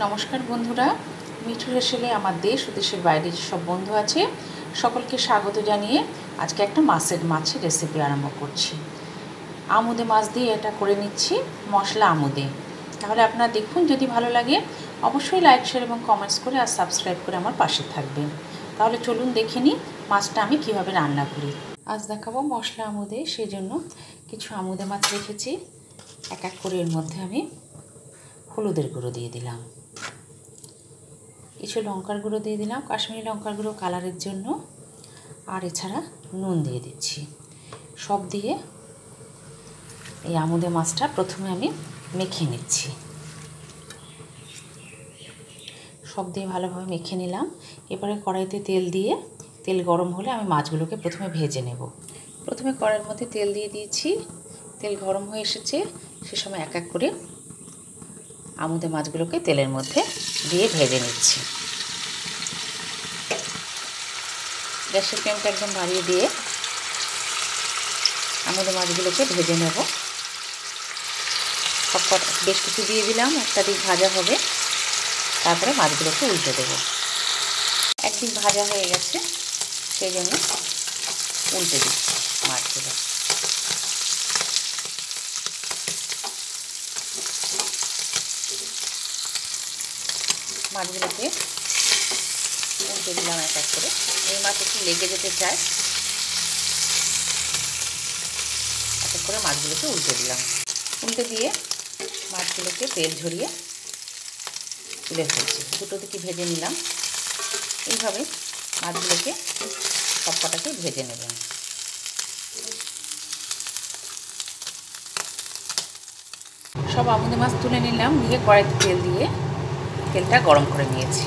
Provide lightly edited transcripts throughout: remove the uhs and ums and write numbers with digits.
নমস্কার বন্ধুরা, মিঠু রেসিপি আমার দেশ ও দেশের বাইরে যেসব বন্ধু আছে সকলকে স্বাগত জানিয়ে আজকে একটা মাছের রেসিপি আরম্ভ করছি। আমুদে মাছ দিয়ে এটা করে নিচ্ছি, মশলা আমুদে। তাহলে আপনারা দেখুন, যদি ভালো লাগে অবশ্যই লাইক, শেয়ার এবং কমেন্টস করে আর সাবস্ক্রাইব করে আমার পাশে থাকবেন। তাহলে চলুন দেখে নিই মাছটা আমি কীভাবে রান্না করি। আজ দেখাবো মশলা আমুদে, সেই জন্য কিছু আমুদে মাছ রেখেছি। এক এক করে এর মধ্যে আমি হলুদের গুঁড়ো দিয়ে দিলাম, কিছু লঙ্কার গুঁড়ো দিয়ে দিলাম, কাশ্মীরি লঙ্কার গুঁড়ো কালারের জন্য, আর এছাড়া নুন দিয়ে দিচ্ছি। সব দিয়ে এই আমুদে মাছটা প্রথমে আমি মেখে নিচ্ছি। সব দিয়ে ভালোভাবে মেখে নিলাম। এবারে কড়াইতে তেল দিয়ে, তেল গরম হলে আমি মাছগুলোকে প্রথমে ভেজে নেব। প্রথমে কড়াইয়ের মধ্যে তেল দিয়ে দিয়েছি, তেল গরম হয়ে এসেছে। সে সময় এক এক করে আমুদে মাছগুলোকে তেলের মধ্যে দিয়ে ভেজে নিচ্ছি। গ্যাসের ফ্লেমটা একদম বাড়িয়ে দিয়ে আমুদে মাছগুলোকে ভেজে নেব। সব বেশ কিছু দিয়ে দিলাম, একটা দিক ভাজা হবে, তারপরে মাছগুলোকে উল্টে দেব। একদিক ভাজা হয়ে গেছে, সেই জন্য উল্টে দিচ্ছি মাছগুলো। মাছগুলোকে উল্টে দিলাম এক এক করে। এই মাছ একটু লেগে যেতে চায়, এক এক করে মাছগুলোকে উল্টে দিলাম। উল্টে দিয়ে মাছগুলোকে তেল ঝরিয়ে তুলে ফেলছি। দুটো দিকে ভেজে নিলাম। এইভাবে মাছগুলোকে সব কটাকে ভেজে নেবেন। সব আমুদে মাছ তুলে নিলাম, নিয়ে কড়াইতে তেল দিয়ে তেলটা গরম করে নিয়েছি।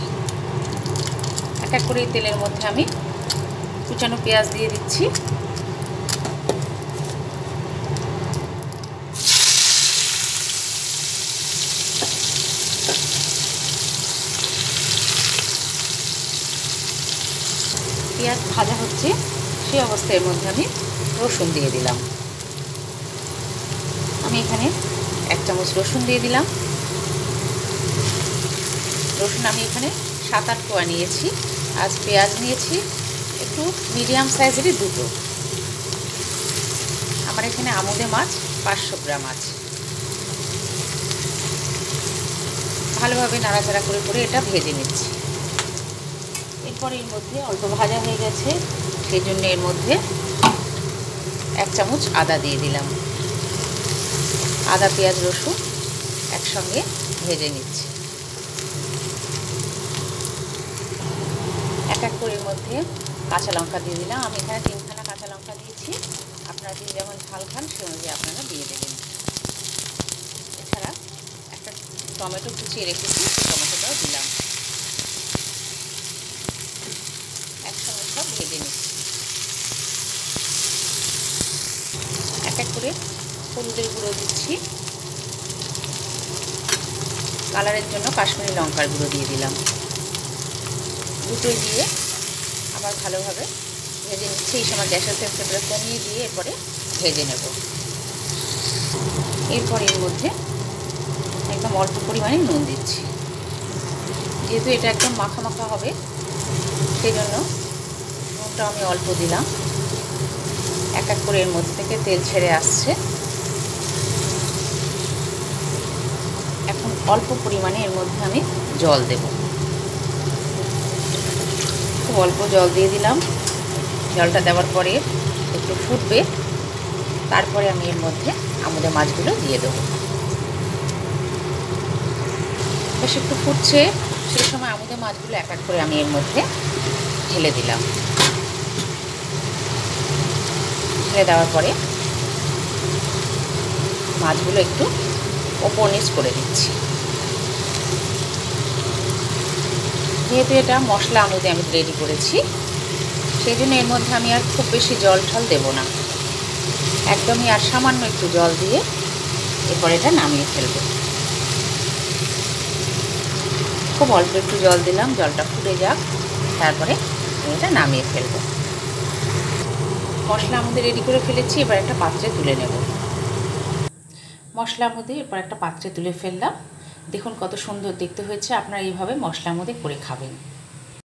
এক এক করে এই তেলের মধ্যে আমি কুচানো পেঁয়াজ দিয়ে দিচ্ছি। পেঁয়াজ ভাজা হচ্ছে, সেই অবস্থায় এর মধ্যে আমি রসুন দিয়ে দিলাম। আমি এখানে 1 চামচ রসুন দিয়ে দিলাম। রসুন আমি এখানে 7-8 কোয়া নিয়েছি। আজ পেঁয়াজ নিয়েছি একটু মিডিয়াম সাইজেরই দুটো। আমার এখানে আমুদে মাছ 500 গ্রাম আছে। ভালোভাবে নাড়াচাড়া করে করে এটা ভেজে নিচ্ছি। এরপর এর মধ্যে অল্প ভাজা হয়ে গেছে, সেই জন্য এর মধ্যে 1 চামচ আদা দিয়ে দিলাম। আদা, পেঁয়াজ, রসুন একসঙ্গে ভেজে নিচ্ছি। এক এক করে এর মধ্যে কাঁচা লঙ্কা দিয়ে দিলাম। আমি এখানে 3খানা কাঁচা লঙ্কা দিয়েছি। আপনারা যে যেমন ঝাল খান সে অনুযায়ী আপনারা দিয়ে দেবেন। এছাড়া একটা টমেটো কুচিয়ে রেখেছি, টমেটোটাও দিলাম। একসঙ্গে সব ভেজে নিচ্ছি। এক এক করে হলুদের গুঁড়ো দিচ্ছি। কালারের জন্য কাশ্মীরি লঙ্কার গুঁড়ো দিয়ে দিলাম। দুটোই দিয়ে আবার ভালোভাবে ভেজে নিচ্ছি। এই সময় গ্যাসের ফ্লেমটা কমিয়ে দিয়ে এরপরে ভেজে নেব। এরপর এর মধ্যে একদম অল্প পরিমাণে নুন দিচ্ছি। যেহেতু এটা একদম মাখা মাখা হবে, সেই জন্য নুনটা আমি অল্প দিলাম। এক এক করে এর মধ্যে থেকে তেল ছেড়ে আসছে। এখন অল্প পরিমাণে এর মধ্যে আমি জল দেব। খুব অল্প জল দিয়ে দিলাম। জলটা দেওয়ার পরে একটু ফুটবে, তারপরে আমি এর মধ্যে আমুদে মাছগুলো দিয়ে দেবো। বেশ একটু ফুটছে, সেই সময় আমুদে মাছগুলো এক এক করে আমি এর মধ্যে ঢেলে দিলাম। ঢেলে দেওয়ার পরে মাছগুলো একটু ওপর নিচ করে দিচ্ছি। যেহেতু এটা মশলা আমুদে আমি রেডি করেছি, সেই জন্য এর মধ্যে আমি আর খুব বেশি জল ঠল দেবো না। একদমই আর সামান্য একটু জল দিয়ে এরপর এটা নামিয়ে ফেলবো। খুব অল্প একটু জল দিলাম, জলটা ফুটে যাক, তারপরে এটা নামিয়ে ফেলবো। মশলা আমাদের রেডি করে ফেলেছি, এবার একটা পাত্রে তুলে নেব। মশলা মধ্যে এরপর একটা পাত্রে তুলে ফেললাম। দেখুন কত সুন্দর দেখতে হয়েছে। আপনারা এইভাবে মশলা আমুদে করে খাবেন।